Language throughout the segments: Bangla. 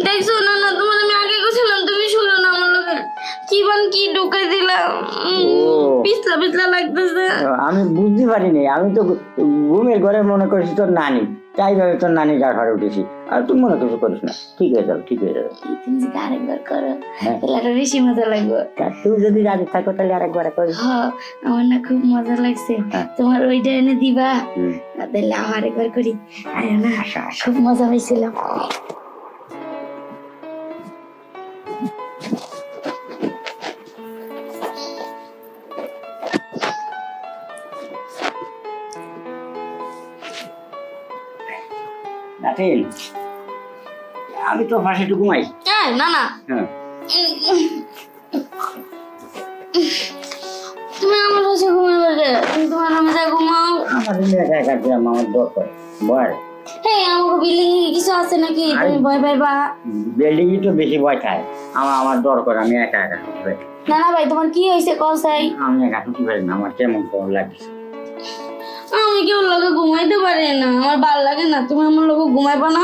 দেখছো না না তোমার আমি আগে গেছিলাম তুমি শুনো না আমার লোকে কি ঢুকাই দিলাম পিছলা পিছলা লাগতেছে। আমি বুঝতে পারিনি, আমি তো ঘুমের ঘরে মনে করছি তোর নানি, তাই ভাবে তোর নানি গাড় ফাড়ে উঠেছি। আর তুই মনে কিছু করিস না, ঠিক হয়ে যাবে, ঠিক হয়ে যাবে। তুমি যদি আরেকবার করো তাহলে আরো বেশি মজা লাগবে। তুই যদি রাজি থাকো তাহলে আরেকবার করিস। আমার না খুব মজা লাগছে, তোমার ওইটা এনে দিবা তাহলে আরেকবার করি। না খুব মজা হয়েছিল। আমি তো পাশে একটু ঘুমাই। না না তুমি আমার কাছে ঘুমাবে কে? তুমি তোমার রুমে যা ঘুমাও। আমার রুমে একা একা আমার দরকার ভয়। হ্যাঁ আমাকে বিল্ডিং এ কিছু আছে নাকি তুমি ভয় পাইবা? বিল্ডিং তো বেশি ভয় খায়, আমার দরকার, আমি একা একা শুতে। না না ভাই তোমার কি হয়েছে কসাই? আমি একা শুতে পারি না, আমার কেমন কেমন লাগছে। আমি কেউ লোকে ঘুমাইতে পারি না, আমার ভালো লাগে না। তুমি আমার লোকে ঘুমাইবা না,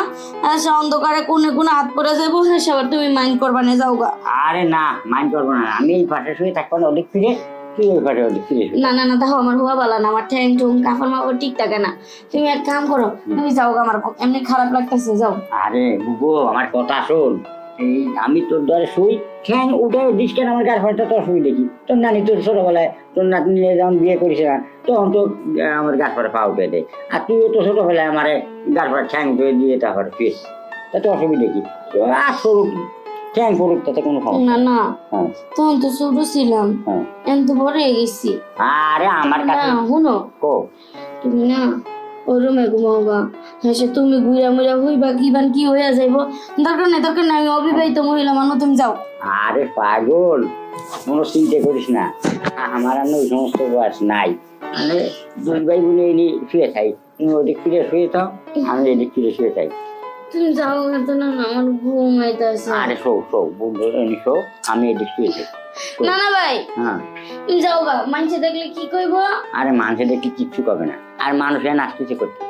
অন্ধকারে কোনে কোনে হাত পড়ে যাবো, সবার তুমি মাইন্ড করবা না, যাও গা। আরে না মাইন্ড করবো না, আমি এই পাশে শুয়ে থাকবো না, ওদিক ফিরে তুই ওই পাশে ওদিক ফিরে। না না না দেখো আমার হুয়া বালা না, আমার ঠ্যাং ঠুং কাপড় মাপড় ঠিক থাকে না। তুমি এক কাম করো, তুমি যাও গা, আমার এমনি খারাপ লাগতেছে, যাও। আরে বুবু আমার কথা শোন, এই আমি তোর দ্বারে শুই, ঠ্যাং উঠে দিস কেন আমার গাছ ফাড়তে? তোর শুই দেখি তোর নানি তোর ছোটবেলায় তোর নাতনি যখন বিয়ে করিস না তখন তো আমার গাছ ফাড়ে পা উঠে দেয়, আর তুইও তো ছোটবেলায় আমার গাছ ফাড়ে ঠ্যাং উঠে দিয়ে তারপরে শুয়েছ, তা তোর অসুবিধা কি? আর সরুক ঠ্যাং পড়ুক, তাতে কোনো সমস্যা না না। তখন তো ছোট ছিলাম, এখন তো বড় হয়ে গেছি। আরে আমার কাছে শুনো, তুমি না ওই রুমে ঘুমাও গা, হ্যাঁ তুমি ঘুরা মুড়া হইবা কিবান কি হইয়া যাইবো, দরকার নাই আমি অবিবাহিত মহিলা মানুষ, তুমি যাও। আরে পাগল, কোনো চিন্তা করিস না, আমার আর ওই সমস্ত বয়স নাই। মানে দুই ভাই বোনে এনে শুয়ে থাই, তুমি ওদিক ফিরে শুয়ে থাও, আমি এদিক ফিরে শুয়ে থাই। তুমি যাও তো না, আমার ঘুম আইতাছে। আরে শো বন্ধু এনে শো, আমি এদিক শুয়ে থাই। না না ভাই, তুমি যাও গা, মানুষে দেখলে কি কইবো? আরে মানুষে দেখলে কিচ্ছু করবে না, আর মানুষ এনে আসতেছে করতে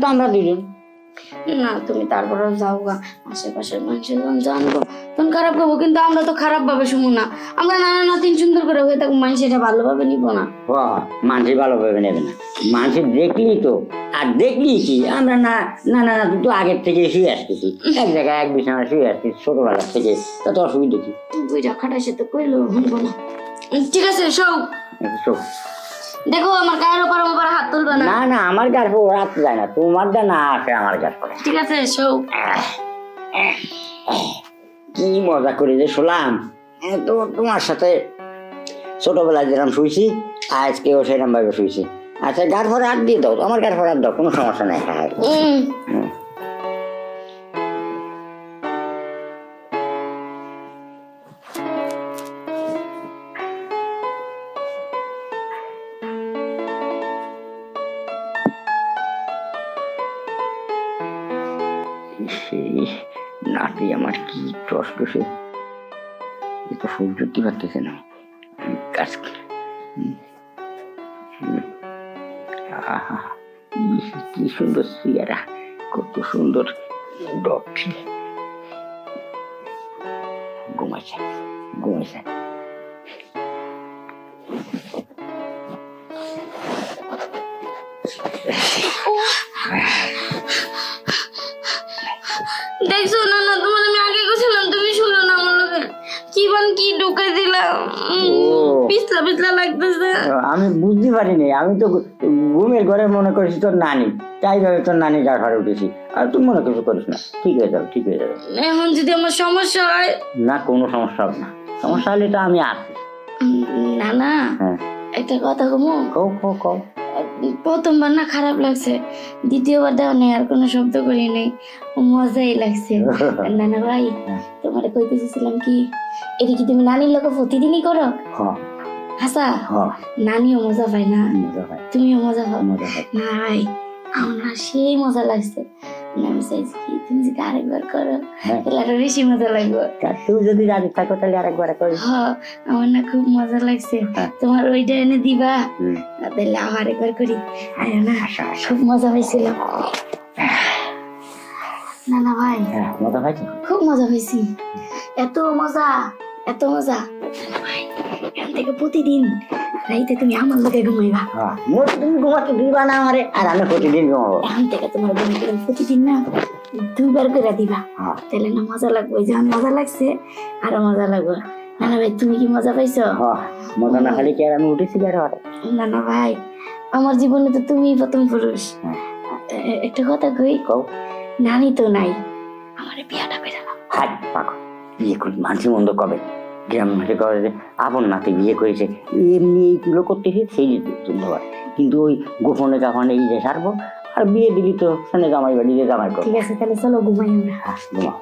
তো আমরা দুজন। না তুমি তারপরে যাও গা, আশেপাশের মানুষের যখন জানবো তখন খারাপ করবো, কিন্তু আমরা তো খারাপ ভাবে শুনবো না, আমরা নানা নাতিন সুন্দর করে হয়ে থাকবো, মানুষ এটা ভালোভাবে নিবো না। মানুষ ভালোভাবে নেবে না, মানুষ দেখলি তো, আর দেখলি কি আমরা না না না তুই তো আগের থেকে শুয়ে আসতেছি এক জায়গায় এক বিছানা শুয়ে আসছিস ছোটবেলার থেকে, তা তো অসুবিধা কি? দুইটা খাটার সাথে কইলো শুনবো না। ঠিক আছে শোক, দেখো আমার গায়ের ওপর হাত তুলবে না। না না আমার গাছ রাত যায় না, তোমার দা না আসে আমার গাছ করে। ঠিক আছে শোক। কি মজা করে যে শুলাম তো তোমার সাথে, ছোটবেলায় যেরকম শুয়েছি আজকেও সেরকম ভাবে শুয়েছি। আচ্ছা গাছ ভরে হাত দিয়ে দাও, আমার গাছ ভরে হাত দাও, কোনো সমস্যা নাই। নাতি আমার কি কষ্ট, সে তো সহ্য করতে পারতেছে না কাজ। কি সুন্দর চেহারা, কত সুন্দর ডক্টর। ঘুমাইছে ঘুমাইছে। দেখছো না না তোমার আমি আগে গেছিলাম, তুমি শুনো না আমার লোকে কি ঢুকাই দিলাম, পিছলা পিছলা লাগতেছে। আমি বুঝতে পারিনি, আমি তো ঘুমের ঘরে মনে করছি তোর নানি, তাই ভাবে তোর নানি গাড় ফাড়ে উঠেছি। আর তুই মনে কিছু করিস না, ঠিক হয়ে যাবে, ঠিক হয়ে যাবে। এখন যদি আমার সমস্যা হয়? না কোনো সমস্যা হবে না, সমস্যা হলে তো আমি আছি। না না একটা কথা কমু, কও। প্রথমবার না খারাপ লাগছে, দ্বিতীয়বার দেওয়া নেই, আর কোনো শব্দ করি নেই, মজাই লাগছে। না না ভাই তোমার কইতেছিলাম কি, এটা কি তুমি নানির লোক প্রতিদিনই করো? হাসা নানিও মজা পায় না, তুমিও মজা পাও না ভাই? আমার সেই মজা লাগছে, আমি চাইছি কি তুমি যদি আরেকবার করো তাহলে আরো বেশি মজা লাগবে। তুই যদি রাজি থাকো তাহলে আরেকবার করি। আমার না খুব মজা লাগছে, তোমার ওইটা এনে দিবা তাহলে আরেকবার করি। না খুব মজা হয়েছিল। না না ভাই, হ্যাঁ মজা পাইছো? খুব মজা পেয়েছি, এত মজা, এত মজা। ভাই এখান থেকে প্রতিদিন রাইতে তুমি আমার লগে ঘুমাইবা। হ্যাঁ মোট তুমি ঘুমাতে দিবা না আমারে, আর আমি প্রতিদিন ঘুমাবো। এখন থেকে তোমার ঘুমাইতে প্রতিদিন না 2 বার করে দিবা, হ্যাঁ তাহলে না মজা লাগবে। যখন মজা লাগছে আরো মজা লাগবে। না না ভাই, তুমি কি মজা পাইছো? হ্যাঁ মজা না খালি কি আর আমি উঠেছি আর আর না না ভাই, আমার জীবনে তো তুমি প্রথম পুরুষ। হ্যাঁ। একটা কথা কই, কও। নানি তো নাই, আমার বিয়াটা করে দাও। হাই পাগল, বিয়ে করি মানুষের মন্দ কবে? গ্রাম মাঠে করে যে আপন নাতে বিয়ে করেছে, এমনি এইগুলো করতেছে সেই ধন্যবাদ। কিন্তু ওই গোপনে গাফানে এই যে সারবো, আর বিয়ে দিলি তো শোনে জামাই বাড়ি যে জামাই করবো। ঠিক আছে, তাহলে চলো ঘুমাই আমরা। ঘুমাও।